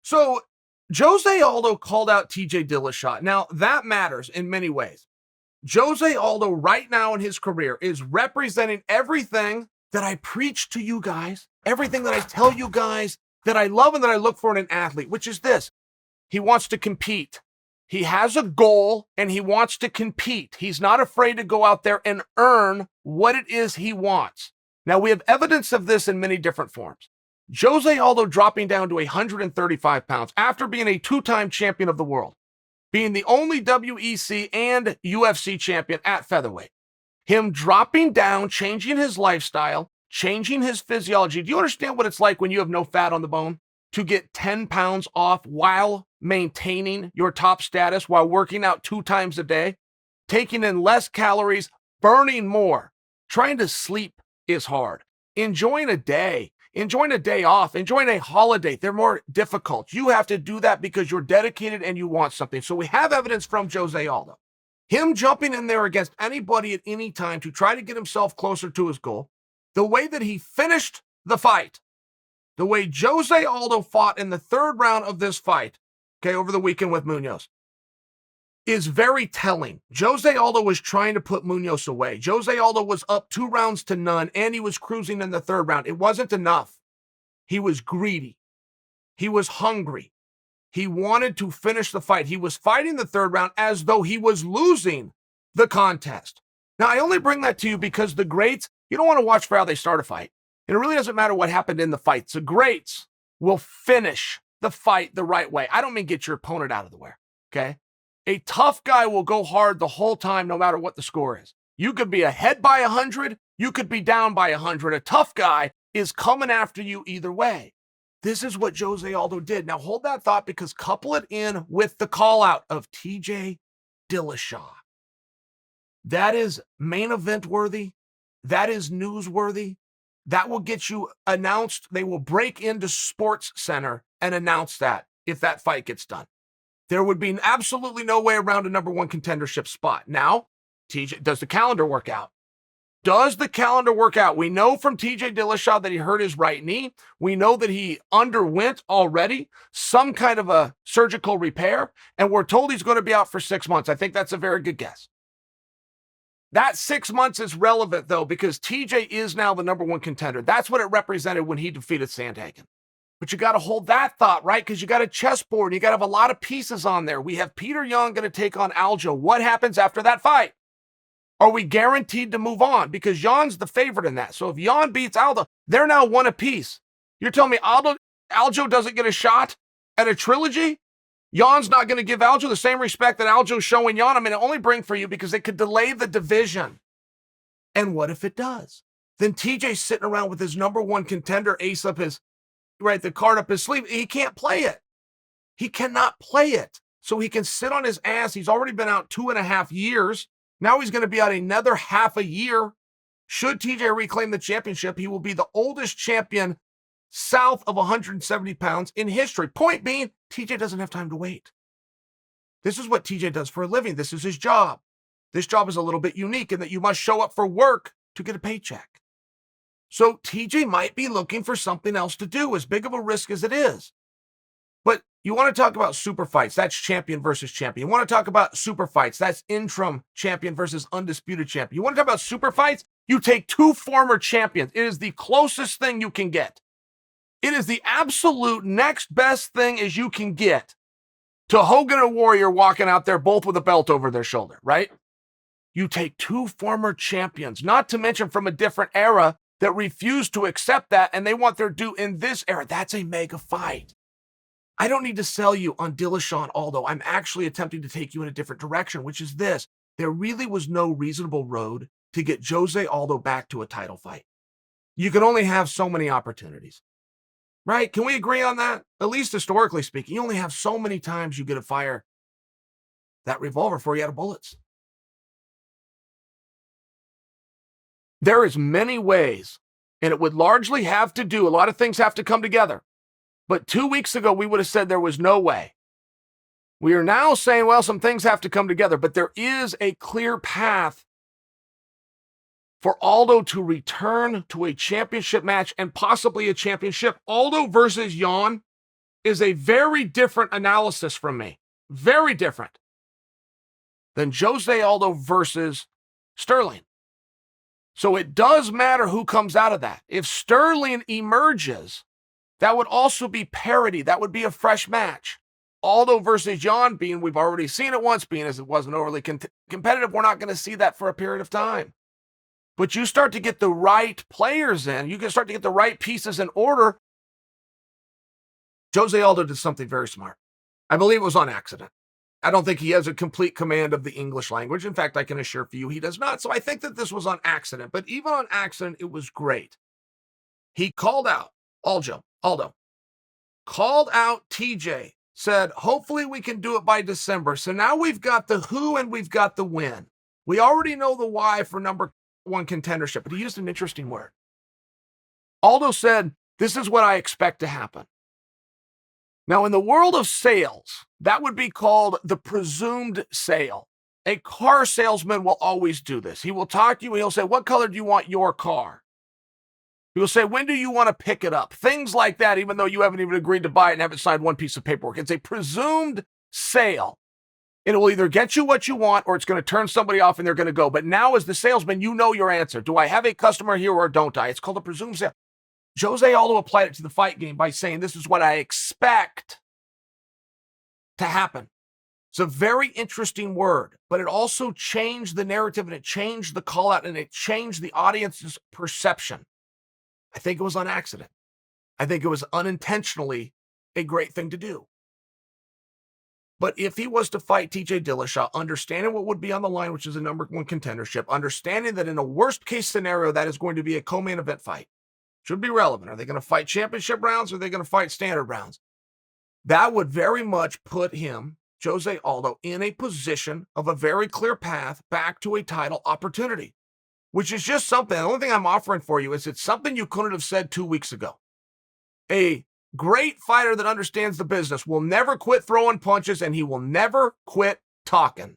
So Jose Aldo called out TJ Dillashaw. Now, that matters in many ways. Jose Aldo right now in his career is representing everything that I preach to you guys, everything that I tell you guys that I love and that I look for in an athlete, which is this. He wants to compete. He has a goal and he wants to compete. He's not afraid to go out there and earn what it is he wants. Now, we have evidence of this in many different forms. Jose Aldo dropping down to 135 pounds after being a two-time champion of the world, being the only WEC and UFC champion at featherweight. Him dropping down, changing his lifestyle, changing his physiology. Do you understand what it's like when you have no fat on the bone? To get 10 pounds off while maintaining your top status, while working out 2 times a day, taking in less calories, burning more. Trying to sleep is hard. Enjoying a day off, enjoying a holiday, they're more difficult. You have to do that because you're dedicated and you want something. So we have evidence from Jose Aldo. Him jumping in there against anybody at any time to try to get himself closer to his goal. The way that he finished the fight, the way Jose Aldo fought in the 3rd round of this fight, over the weekend with Munoz, is very telling. Jose Aldo was trying to put Munoz away. Jose Aldo was up 2 rounds to none, and he was cruising in the 3rd round. It wasn't enough. He was greedy. He was hungry. He wanted to finish the fight. He was fighting the 3rd round as though he was losing the contest. Now, I only bring that to you because the greats, you don't want to watch for how they start a fight. And it really doesn't matter what happened in the fights. The greats will finish the fight the right way. I don't mean get your opponent out of the way, okay? A tough guy will go hard the whole time, no matter what the score is. You could be ahead by 100. You could be down by 100. A tough guy is coming after you either way. This is what Jose Aldo did. Now hold that thought because couple it in with the call out of TJ Dillashaw. That is main event worthy. That is newsworthy. That will get you announced. They will break into Sports Center and announce that if that fight gets done. There would be absolutely no way around a number 1 contendership spot. Now, TJ, does the calendar work out? Does the calendar work out? We know from TJ Dillashaw that he hurt his right knee. We know that he underwent already some kind of a surgical repair, and we're told he's going to be out for 6 months. I think that's a very good guess. That 6 months is relevant, though, because TJ is now the number 1 contender. That's what it represented when he defeated Sandhagen. But you got to hold that thought, right? Because you got a chessboard. You got to have a lot of pieces on there. We have Peter Yan going to take on Aljo. What happens after that fight? Are we guaranteed to move on? Because Yan's the favorite in that. So if Yan beats Aldo, they're now 1 apiece. You're telling me Aljo doesn't get a shot at a trilogy? Yan's not going to give Aljo the same respect that Aljo's showing Yan. I mean, it only bring for you because it could delay the division. And what if it does? Then TJ's sitting around with his number 1 contender ace up his, right, the card up his sleeve. He can't play it. He cannot play it. So he can sit on his ass. He's already been out 2.5 years. Now he's going to be out another half a year. Should TJ reclaim the championship, he will be the oldest champion south of 170 pounds in history. Point being, TJ doesn't have time to wait. This is what TJ does for a living. This is his job. This job is a little bit unique in that you must show up for work to get a paycheck. So TJ might be looking for something else to do, as big of a risk as it is. But you want to talk about super fights, that's champion versus champion. You want to talk about super fights, that's interim champion versus undisputed champion. You want to talk about super fights, you take 2 former champions. It is the closest thing you can get. It is the absolute next best thing as you can get to Hogan and Warrior walking out there both with a belt over their shoulder, right? You take 2 former champions, not to mention from a different era, that refuse to accept that and they want their due in this era. That's a mega fight. I don't need to sell you on Dillashaw and Aldo. I'm actually attempting to take you in a different direction, which is this. There really was no reasonable road to get Jose Aldo back to a title fight. You can only have so many opportunities, right? Can we agree on that? At least historically speaking, you only have so many times you get to fire that revolver before you out of bullets. There is many ways, and it would largely have to do, a lot of things have to come together. But 2 weeks ago, we would have said there was no way. We are now saying, well, some things have to come together, but there is a clear path for Aldo to return to a championship match and possibly a championship. Aldo versus Yan is a very different analysis from me. Very different than Jose Aldo versus Sterling. So it does matter who comes out of that. If Sterling emerges, that would also be parity. That would be a fresh match. Aldo versus Jan, being we've already seen it once, being as it wasn't overly competitive, we're not going to see that for a period of time. But you start to get the right players in, you can start to get the right pieces in order. Jose Aldo did something very smart. I believe it was on accident. I don't think he has a complete command of the English language. In fact, I can assure you he does not. So I think that this was on accident. But even on accident, it was great. He called out Aldo, called out TJ, said, hopefully we can do it by December. So now we've got the who and we've got the when. We already know the why for number one contendership, but he used an interesting word. Aldo said, this is what I expect to happen. Now, in the world of sales, that would be called the presumed sale. A car salesman will always do this. He will talk to you and he'll say, what color do you want your car? He will say, when do you want to pick it up? Things like that, even though you haven't even agreed to buy it and haven't signed one piece of paperwork. It's a presumed sale. It will either get you what you want or it's going to turn somebody off and they're going to go. But now as the salesman, you know your answer. Do I have a customer here or don't I? It's called a presumed sale. Jose Aldo applied it to the fight game by saying, this is what I expect to happen. It's a very interesting word, but it also changed the narrative and it changed the call out and it changed the audience's perception. I think it was on accident. I think it was unintentionally a great thing to do. But if he was to fight TJ Dillashaw, understanding what would be on the line, which is a number one contendership, understanding that in a worst case scenario, that is going to be a co-main event fight, should be relevant. Are they going to fight championship rounds or are they going to fight standard rounds? That would very much put him, Jose Aldo, in a position of a very clear path back to a title opportunity, which is just something. The only thing I'm offering for you is it's something you couldn't have said 2 weeks ago. A great fighter that understands the business will never quit throwing punches and he will never quit talking.